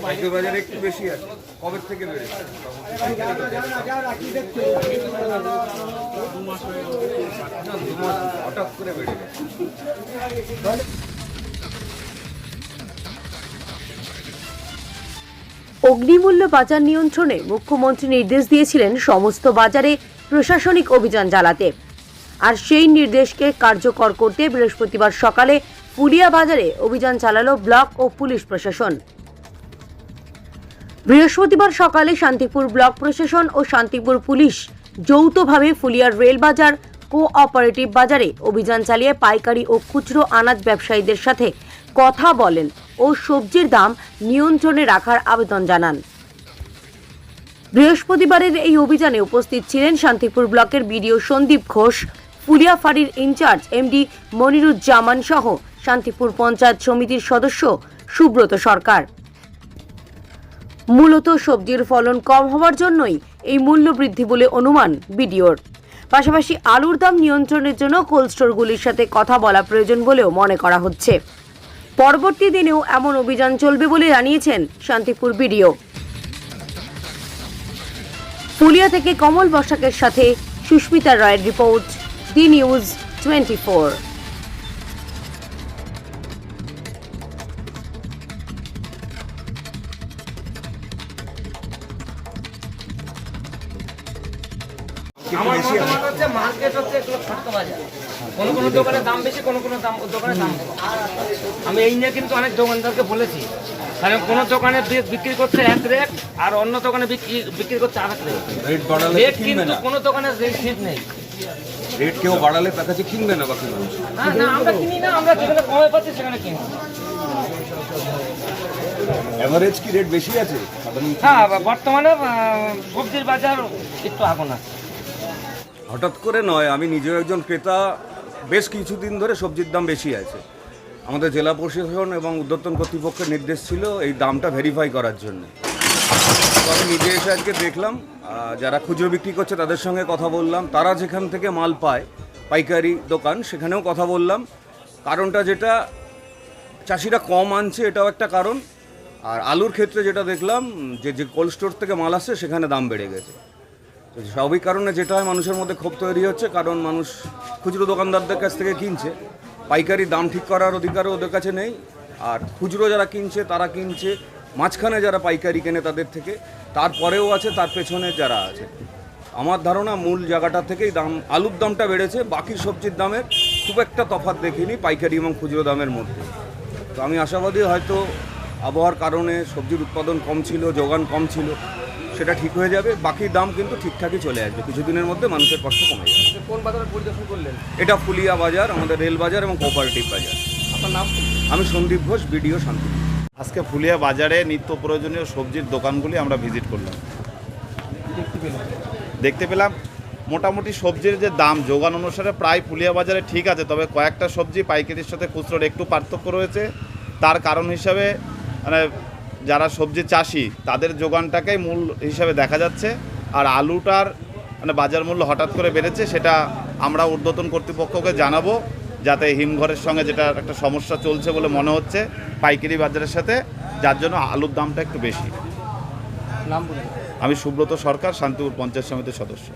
বাজারে একটু বেশি আছে, কবে থেকে বেড়েছে? হঠাৎ করে বেড়ে গেছে। অগ্নিমূল্য বাজার নিয়ন্ত্রণে মুখ্যমন্ত্রী নির্দেশ দিয়েছিলেন সমস্ত বাজারে প্রশাসনিক অভিযান চালাতে। আর সেই নির্দেশকে কার্যকর করতে বৃহস্পতিবার সকালে ফুলিয়া বাজারে অভিযান চালালো ব্লক ও পুলিশ প্রশাসন। বৃহস্পতিবার সকালে শান্তিপুর ব্লক প্রশাসন ও শান্তিপুর পুলিশ যৌথভাবে ফুলিয়ার রেল বাজার কোঅপারেটিভ বাজারে অভিযান চালিয়ে পাইকারি ও খুচরো আনাজ ব্যবসায়ীদের সাথে কথা বলেন ও সবজির দাম নিয়ন্ত্রণে রাখার আবেদন জানান। বৃহস্পতিবারের এই অভিযানে উপস্থিত ছিলেন শান্তিপুর ব্লকের বিডিও সন্দীপ ঘোষ, ফুলিয়া ফাঁড়ির ইনচার্জ এমডি মনিরুজ্জামান সহ শান্তিপুর পঞ্চায়েত সমিতির সদস্য সুব্রত সরকার। মূলত সবজির ফলন কম হওয়ার জন্যই এই মূল্য বৃদ্ধি বলে অনুমান বিডিওর। পাশাপাশি আলুর দাম নিয়ন্ত্রণের জন্য কোল্ড স্টোরগুলির সাথে কথা বলা প্রয়োজন বলেও মনে করা হচ্ছে। পরবর্তী দিনেও এমন অভিযান চলবে বলে জানিয়েছেন শান্তিপুর বিডিও। ফুলিয়া থেকে কমল বসাকের সাথে সুস্মিতা রায়ের রিপোর্ট, ডি নিউজ 24। আমার মতামত হচ্ছে মার্কেট হচ্ছে এগুলো ছোট্ট বাজার, কোনো কোনো দোকানে দাম বেশি, কোনো কোনো দোকানে দাম কম। আমি এই নিয়ে কিন্তু অনেক দোকানদারকে বলেছি, কারণ কোনো দোকানে বিক্রি করছে এক রেট আর অন্য দোকানে বিক্রি করছে আর এক রেট। রেট কিন্তু কোনো দোকানের রেট ঠিক নেই। রেট কেউ বাড়ালে তার কাছে কিনবে না বাকি মানুষ। না আমরা কিনি না, আমরা যেখানে কমে পাচ্ছি সেখানে কিনি। এভারেজ কি রেট বেশি আছে? হ্যাঁ, বর্তমানে সবজির বাজার একটু আগুন আছে। হঠাৎ করে নয়, আমি নিজেও একজন ক্রেতা। বেশ কিছুদিন ধরে সবজির দাম বেশি আছে। আমাদের জেলা প্রশাসন এবং ঊর্ধ্বতন কর্তৃপক্ষের নির্দেশ ছিল এই দামটা ভেরিফাই করার জন্য। তো আমি নিজে এসে আজকে দেখলাম, যারা খুচরো বিক্রি করছে তাদের সঙ্গে কথা বললাম, তারা যেখান থেকে মাল পায় পাইকারি দোকান সেখানেও কথা বললাম। কারণটা যেটা, চাষিরা কম আনছে এটাও একটা কারণ। আর আলুর ক্ষেত্রে যেটা দেখলাম, যে কোল্ড স্টোর থেকে মাল আসছে সেখানে দাম বেড়ে গেছে। তো স্বাভাবিক কারণে যেটা হয়, মানুষের মধ্যে ক্ষোভ তৈরি হচ্ছে, কারণ মানুষ খুচরো দোকানদারদের কাছ থেকে কিনছে, পাইকারি দাম ঠিক করার অধিকারও ওদের কাছে নেই। আর খুচরো যারা কিনছে তারা কিনছে, মাঝখানে যারা পাইকারি কেনে তাদের থেকে, তারপরেও আছে তার পেছনে যারা আছে। আমার ধারণা মূল জায়গাটা থেকেই দাম, আলুর দামটা বেড়েছে, বাকি সবজির দামের খুব একটা তফাৎ দেখিনি পাইকারি এবং খুচরো দামের মধ্যে। তো আমি আশাবাদী হয়তো আবহাওয়ার কারণে সবজির উৎপাদন কম ছিল, যোগান কম ছিল, সেটা ঠিক হয়ে যাবে। বাকি দাম কিন্তু ঠিকঠাকই চলে আসবে, কিছুদিনের মধ্যে মানুষের কষ্ট কমে যাবে। কোন বাজার পরিদর্শন করলেন? এটা ফুলিয়া বাজার, আমাদের রেল বাজার এবং কোঅপারেটিভ বাজার। আপনার নাম? আমি সন্দীপ ঘোষ, বিডিও শান্তিপুর। আজকে ফুলিয়া বাজারে নিত্য প্রয়োজনীয় সবজির দোকানগুলি আমরা ভিজিট করলাম। দেখতে পেলাম মোটামুটি সবজির যে দাম যোগান অনুসারে প্রায় ফুলিয়া বাজারে ঠিক আছে, তবে কয়েকটা সবজি পাইকারির সাথে খুচরোর একটু পার্থক্য রয়েছে। তার কারণ হিসাবে মানে যারা সবজি চাষি তাদের যোগানটাকেই মূল হিসাবে দেখা যাচ্ছে। আর আলুটার মানে বাজার মূল্য হঠাৎ করে বেড়েছে, সেটা আমরা ঊর্ধ্বতন কর্তৃপক্ষকে জানাবো, যাতে হিমঘরের সঙ্গে যেটা একটা সমস্যা চলছে বলে মনে হচ্ছে পাইকারি বাজারের সাথে, যার জন্য আলুর দামটা একটু বেশি। নাম বলুন। আমি সুব্রত সরকার, শান্তিপুর পঞ্চায়েত সমিতির সদস্য।